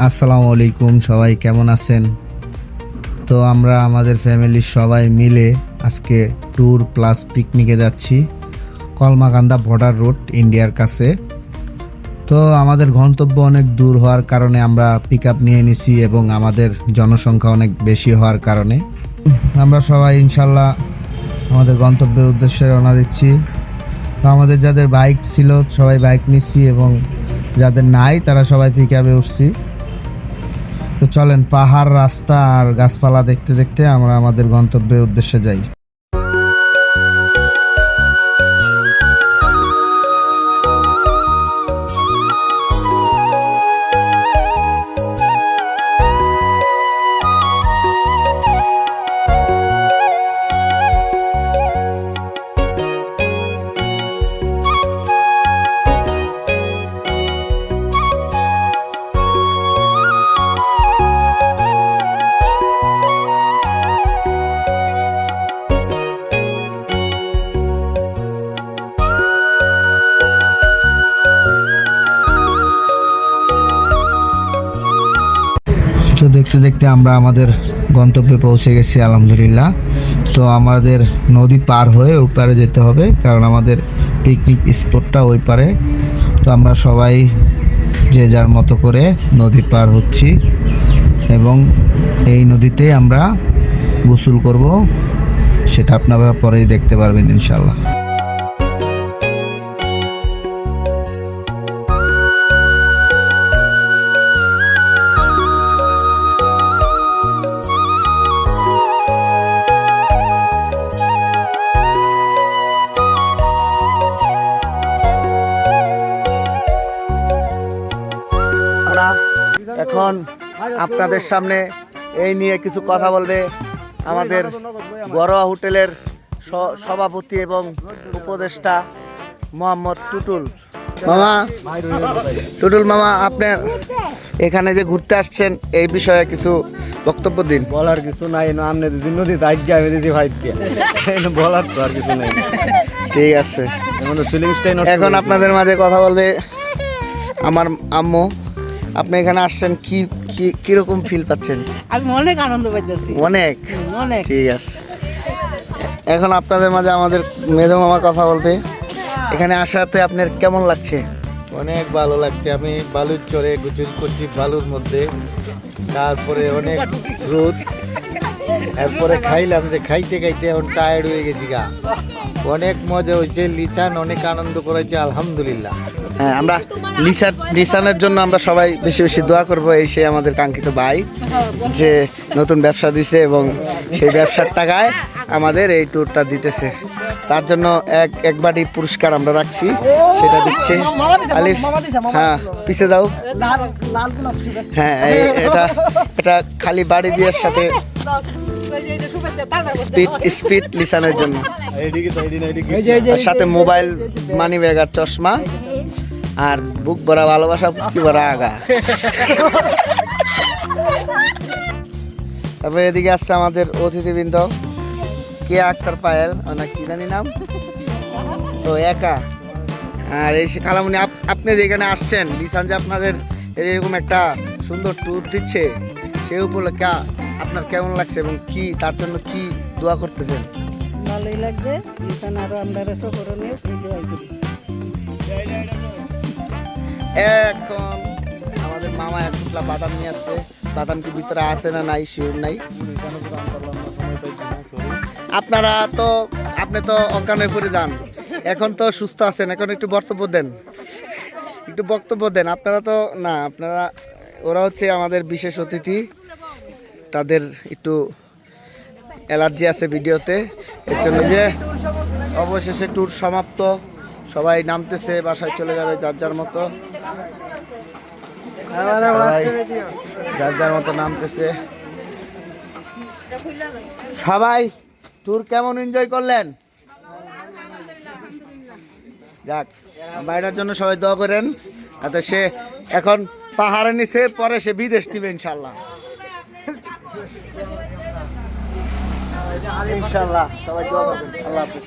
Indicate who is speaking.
Speaker 1: আসসালামু আলাইকুম, সবাই কেমন আছেন? তো আমরা আমাদের ফ্যামিলির সবাই মিলে আজকে ট্যুর প্লাস পিকনিকে যাচ্ছি কলমাকান্দা বর্ডার রোড ইন্ডিয়ার কাছে। তো আমাদের গন্তব্য অনেক দূর হওয়ার কারণে আমরা পিক আপ নিয়ে নিছি এবং আমাদের জনসংখ্যা অনেক বেশি হওয়ার কারণে আমরা সবাই ইনশাল্লাহ আমাদের গন্তব্যের উদ্দেশ্যে রওনা দিচ্ছি। তো আমাদের যাদের বাইক ছিল সবাই বাইক নিচ্ছি এবং যাদের নাই তারা সবাই পিক আপে উঠছি। তো চলেন পাহাড়, রাস্তা আর গাছপালা দেখতে দেখতে আমরা আমাদের গন্তব্যের উদ্দেশ্যে যাই। তো দেখতে দেখতে আমরা আমাদের গন্তব্যে পৌঁছে গেছি আলহামদুলিল্লাহ। তো আমাদের নদী পার হয়ে ওই পারে যেতে হবে, কারণ আমাদের পিকনিক স্পটটা ওই পারে। তো আমরা সবাই যে যার মতো করে নদী পার হচ্ছি এবং এই নদীতে আমরা গোসল করব, সেটা আপনারা পরেই দেখতে পারবেন ইনশাল্লাহ। এখন আপনাদের সামনে এই নিয়ে কিছু কথা বলবে আমাদের ঘরোয়া হোটেলের সভাপতি এবং উপদেষ্টা মোহাম্মদ টুটুল মামা। টুটুল মামা, আপনার এখানে যে ঘুরতে আসছেন এই বিষয়ে কিছু বক্তব্য দিন।
Speaker 2: বলার কিছু নাই, আমনে নদী দায়িত্ব আমি দিদি ভাই বলার তো আর কিছু নাই।
Speaker 1: ঠিক আছে, এখন আপনাদের মাঝে কথা বলবে আমার আম্মু। আপনি এখানে আসছেন, কিরকম ফিল পাচ্ছেন?
Speaker 3: আমি অনেক আনন্দ পাইতেছি।
Speaker 1: অনেক
Speaker 3: অনেক।
Speaker 1: ঠিক আছে, এখন আপনাদের মাঝে আমাদের মেজো মামা কথা বলবে। এখানে আসাতে আপনার কেমন লাগছে?
Speaker 2: অনেক ভালো লাগছে। আমি বালুর চরে গোসল করছি বালুর মধ্যে, তারপরে অনেক রোদ, এরপরে খাইলাম, যে খাইতে খাইতে এখন টায়ার্ড হয়ে গেছি গা। অনেক মজা হয়েছে, লিচান অনেক আনন্দ করেছে আলহামদুলিল্লাহ।
Speaker 1: হ্যাঁ, আমরা লিসানের জন্য আমরা সবাই বেশি বেশি দোয়া করবো। এই সে আমাদের কাঙ্ক্ষিত ভাই যে নতুন ব্যবসা দিছে এবং সেই ব্যবসার টাকায় আমাদের এই ট্যুরটা দিতেছে। তার জন্য এক বাটি পুরস্কার আমরা রাখছি, সেটা দিচ্ছে আলিফ। হ্যাঁ, পিছে যাও। হ্যাঁ, এটা খালি বাড়ি বিয়ের সাথে স্পিড লিসানের জন্য, সাথে মোবাইল, মানি ব্যাগ আর চশমা আর বুক ভরা ভালোবাসা, কি ভরা আগা। তারপরে এদিকে আসছে আমাদের অতিথিবৃন্দ, কে আক্তার পায়েল, না কি জানি নাম, তো একা। আর এই খালামুনি, আপনি যেখানে আসছেন, লিসান যে আপনাদের এরকম একটা সুন্দর ট্যুর দিচ্ছে, সেই উপলক্ষে আপনার কেমন লাগছে এবং কি তার জন্য কি দোয়া করতেছেন?
Speaker 3: ভালোই লাগছে। লিসান আরো আমরা সফরণীয় দোয়া করি।
Speaker 1: এখন আমাদের মামা এক টুকলা বাদাম নিয়ে আসছে। বাদাম কি ভিতরে আছে না নাই শিওর নাই। আপনি তো অজ্ঞান হয়ে পড়ে যান, এখন তো সুস্থ আছেন, এখন একটু বক্তব্য দেন। আপনারা তো না, ওরা হচ্ছে আমাদের বিশেষ অতিথি, তাদের একটু অ্যালার্জি আছে ভিডিওতে, এর জন্য যে অবশেষে ট্যুর সমাপ্ত, সবাই নামতেছে, বাসায় চলে যাবে যার যার মতো, নামতেছে সবাই। ট্যুর কেমন এনজয় করলেন? যাক, বাইরের জন্য সবাই দোয়া করেন, যাতে সে এখন পাহাড়ে নিচে, পরে সে বিদেশ নিবে ইনশাল্লাহ। ইনশাল্লাহ সবাই দোয়া করবেন। আল্লাহ হাফেজ।